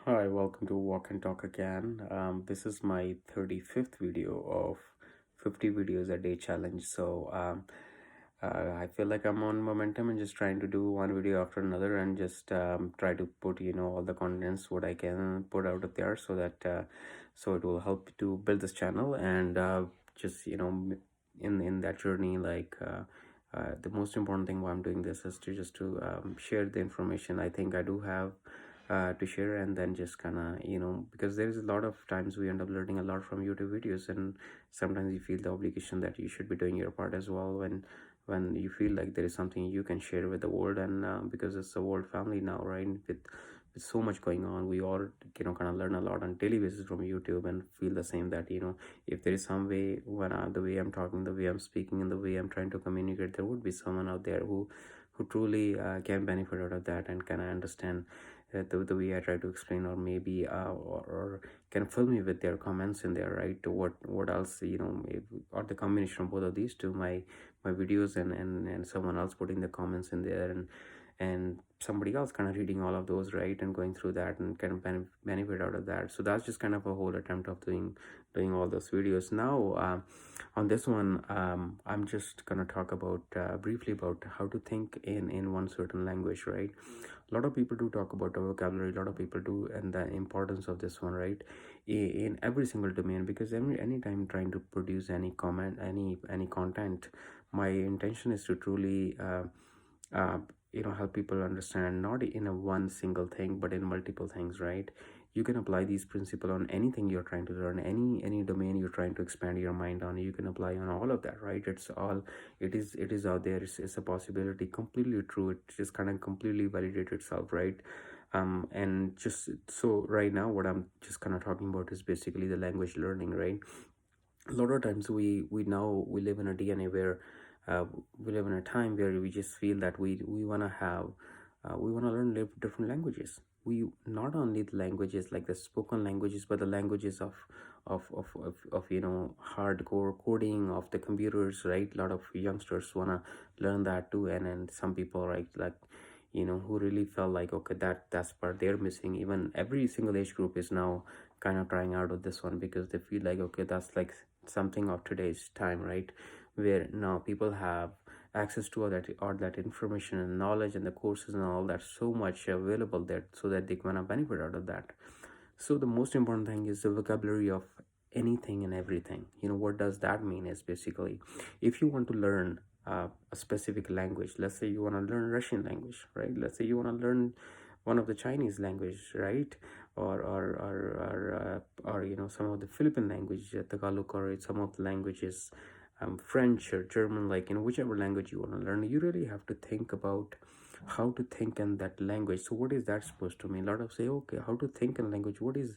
Hi, welcome to Walk and Talk again. This is my 35th video of 50 videos a day challenge. I feel like I'm on momentum and just trying to do one video after another and just try to put, all the contents what I can put out of there so that so it will help to build this channel and just, in that journey, the most important thing why I'm doing this is to just to share the information I think I do have to share, and then just kind of because there's a lot of times we end up learning a lot from YouTube videos, and sometimes you feel the obligation that you should be doing your part as well when you feel like there is something you can share with the world. And because it's a world family now, right, with so much going on, we all kind of learn a lot on daily basis from YouTube and feel the same that if there is some way when the way I'm talking, the way I'm speaking, and the way I'm trying to communicate, there would be someone out there who truly can benefit out of that and can understand the way I try to explain, or maybe or can fill me with their comments in there, right? To what else, or the combination of both of these two, my videos and someone else putting the comments in there, and somebody else kind of reading all of those, right, and going through that and kind of benefit out of that. So that's just kind of a whole attempt of doing all those videos. Now on this one, I'm just gonna talk about briefly about how to think in one certain language, right? A lot of people do talk about the vocabulary, a lot of people do, and the importance of this one, right, in every single domain. Because anytime trying to produce any comment, any content, my intention is to truly uh, help people understand, not in a one single thing but in multiple things, right? You can apply these principle on anything you're trying to learn, any domain you're trying to expand your mind on. You can apply on all of that, right? It is out there. It's a possibility, completely true. It just kind of completely validate itself, right? And just so right now what I'm just kind of talking about is basically the language learning, right? A lot of times we live in a DNA where we live in a time where we just feel that we want to have we want to learn different languages. We not only the languages like the spoken languages, but the languages of hardcore coding of the computers, right? A lot of youngsters want to learn that too. And some people who really felt like, okay, that's part they're missing. Even every single age group is now kind of trying out of this one, because they feel like, okay, that's like something of today's time, right, where now people have access to all that information and knowledge and the courses and all that, so much available there, so that they can benefit out of that. So the most important thing is the vocabulary of anything and everything. What does that mean is basically, if you want to learn a specific language, let's say you want to learn Russian language, right? Let's say you want to learn one of the Chinese language, right? Or some of the Philippine language, Tagalog, or some of the languages, French or German, like whichever language you want to learn, you really have to think about how to think in that language. So what is that supposed to mean? A lot of say, okay, how to think in language, what is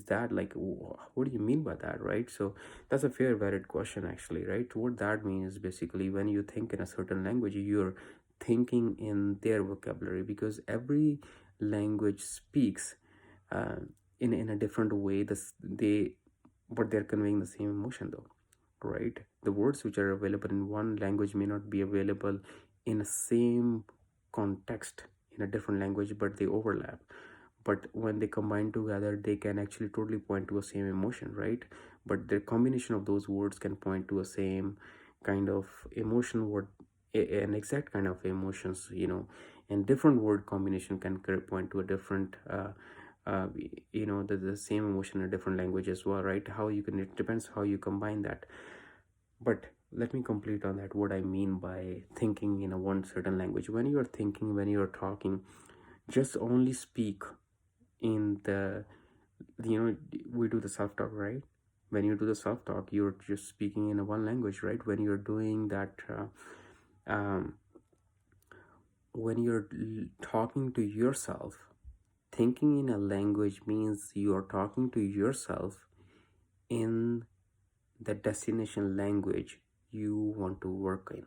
that like? What do you mean by that, right? So that's a fair valid question actually, right? What that means basically, when you think in a certain language, you're thinking in their vocabulary, because every language speaks uh, in a different way. But they're conveying the same emotion though, right? The words which are available in one language may not be available in the same context in a different language, but they overlap. But when they combine together, they can actually totally point to a same emotion, right? But the combination of those words can point to a same kind of emotion, what an exact kind of emotions, and different word combination can point to a different the same emotion in a different language as well, right? How you can, it depends how you combine that. But let me complete on that, what I mean by thinking in a one certain language. When you're thinking, when you're talking, just only speak in the, we do the self-talk, right? When you do the self-talk, you're just speaking in a one language, right? When you're doing that um, when you're talking to yourself, thinking in a language means you're talking to yourself in the destination language you want to work in.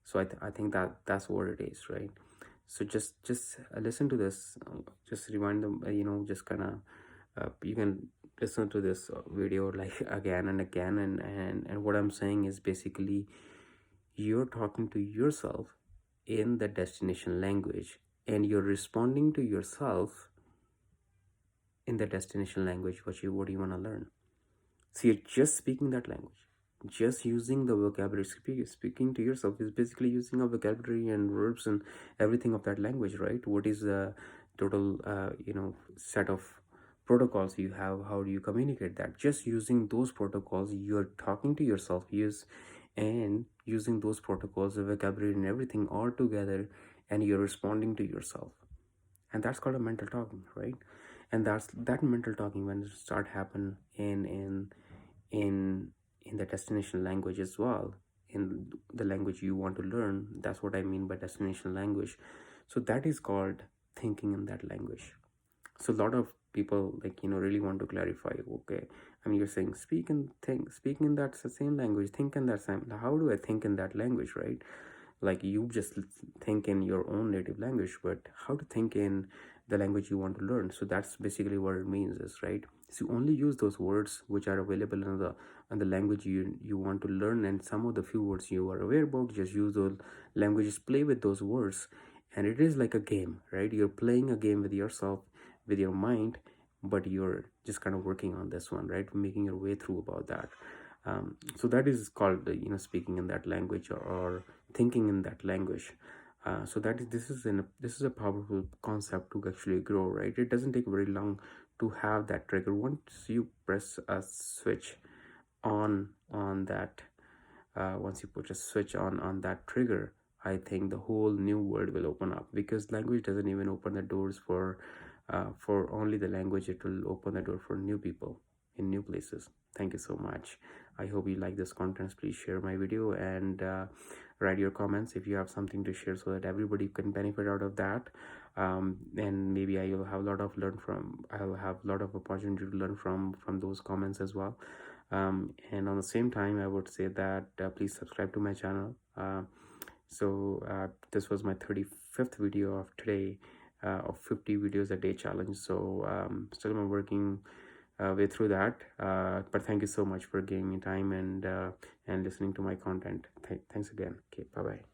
So I think that's what it is, right? So just listen to this, just rewind them, just kind of you can listen to this video like again and again, and what I'm saying is basically, you're talking to yourself in the destination language and you're responding to yourself in the destination language what you want to learn. So you're just speaking that language, just using the vocabulary. Speaking to yourself is basically using a vocabulary and verbs and everything of that language, right? What is the total set of protocols you have? How do you communicate that? Just using those protocols, you're talking to yourself, and using those protocols, the vocabulary and everything all together, and you're responding to yourself, and that's called a mental talking, right? And that's that mental talking when it start happen in in the destination language as well, in the language you want to learn. That's what I mean by destination language. So that is called thinking in that language. So a lot of people, like, really want to clarify. Okay, I mean, you're saying speak and think, speaking in that same language, think in that same. How do I think in that language, right? Like, you just think in your own native language, but how to think in the language you want to learn. So that's basically what it means is, right? So you only use those words which are available in the language you want to learn, and some of the few words you are aware about, just use those languages, play with those words. And it is like a game, right? You're playing a game with yourself, with your mind, but you're just kind of working on this one, right? Making your way through about that. So that is called speaking in that language, or thinking in that language. So that is this is a powerful concept to actually grow, right? It doesn't take very long to have that trigger. Once you press a switch on that, once you put a switch on that trigger, I think the whole new world will open up, because language doesn't even open the doors for only the language. It will open the door for new people in new places. Thank you so much. I hope you like this content. Please share my video, and write your comments if you have something to share, so that everybody can benefit out of that. And maybe I'll have a lot of I'll have a lot of opportunity to learn from those comments as well. And on the same time, I would say that please subscribe to my channel. This was my 35th video of today, of 50 videos a day challenge. So still I'm working way through that, but thank you so much for giving me time and listening to my content. Thanks again. Okay, bye bye.